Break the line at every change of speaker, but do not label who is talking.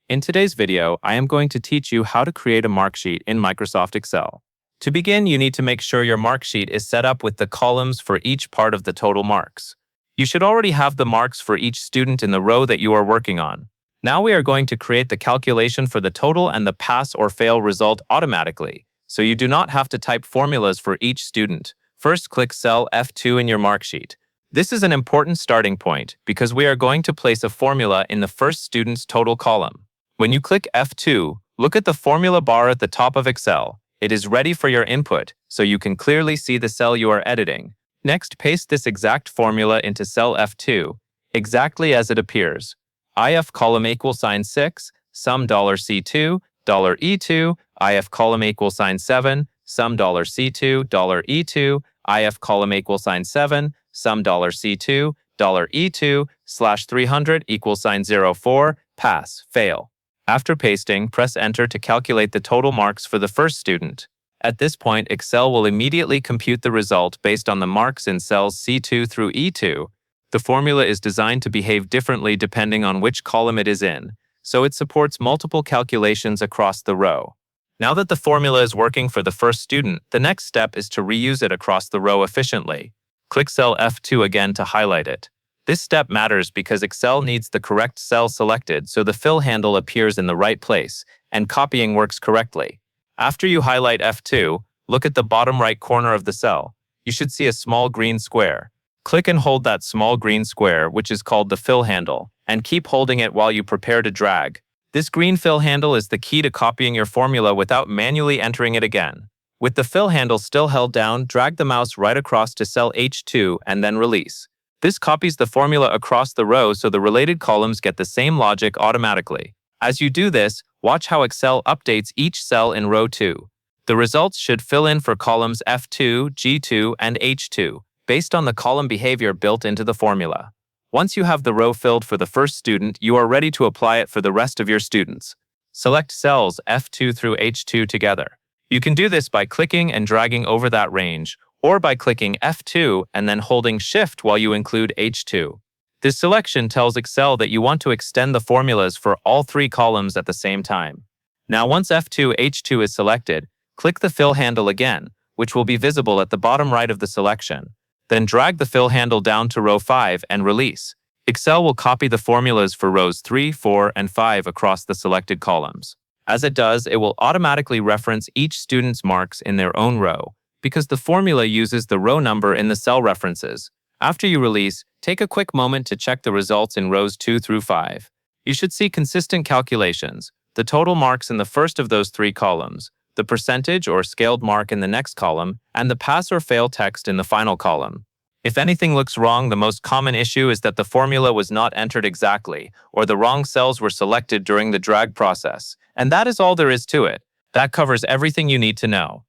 In today's video, I am going to teach you how to create a Marksheet in Microsoft Excel. To begin, you need to make sure your Marksheet is set up with the columns for each part of the total marks. You should already have the marks for each student in the row that you are working on. Now we are going to create the calculation for the total and the pass or fail result automatically, so you do not have to type formulas for each student. First, click cell F2 in your Marksheet. This is an important starting point because we are going to place a formula in the first student's total column. When you click F2, look at the formula bar at the top of Excel. It is ready for your input, so you can clearly see the cell you are editing. Next, paste this exact formula into cell F2, exactly as it appears. IF column =6, sum $C2, $E2, IF column =7, sum $C2, $E2, IF column =7, sum $C2, $E2, /300 =04, pass, fail. After pasting, press Enter to calculate the total marks for the first student. At this point, Excel will immediately compute the result based on the marks in cells C2 through E2. The formula is designed to behave differently depending on which column it is in, so it supports multiple calculations across the row. Now that the formula is working for the first student, the next step is to reuse it across the row efficiently. Click cell F2 again to highlight it. This step matters because Excel needs the correct cell selected so the fill handle appears in the right place and copying works correctly. After you highlight F2, look at the bottom right corner of the cell. You should see a small green square. Click and hold that small green square, which is called the fill handle, and keep holding it while you prepare to drag. This green fill handle is the key to copying your formula without manually entering it again. With the fill handle still held down, drag the mouse right across to cell H2 and then release. This copies the formula across the row so the related columns get the same logic automatically. As you do this, watch how Excel updates each cell in row 2. The results should fill in for columns F2, G2, and H2, based on the column behavior built into the formula. Once you have the row filled for the first student, you are ready to apply it for the rest of your students. Select cells F2 through H2 together. You can do this by clicking and dragging over that range, or by clicking F2 and then holding Shift while you include H2. This selection tells Excel that you want to extend the formulas for all 3 columns at the same time. Now once F2, H2 is selected, click the fill handle again, which will be visible at the bottom right of the selection. Then drag the fill handle down to row 5 and release. Excel will copy the formulas for rows 3, 4, and 5 across the selected columns. As it does, it will automatically reference each student's marks in their own row, because the formula uses the row number in the cell references. After you release, take a quick moment to check the results in rows 2 through 5. You should see consistent calculations, the total marks in the first of those 3 columns, the percentage or scaled mark in the next column, and the pass or fail text in the final column. If anything looks wrong, the most common issue is that the formula was not entered exactly, or the wrong cells were selected during the drag process. And that is all there is to it. That covers everything you need to know.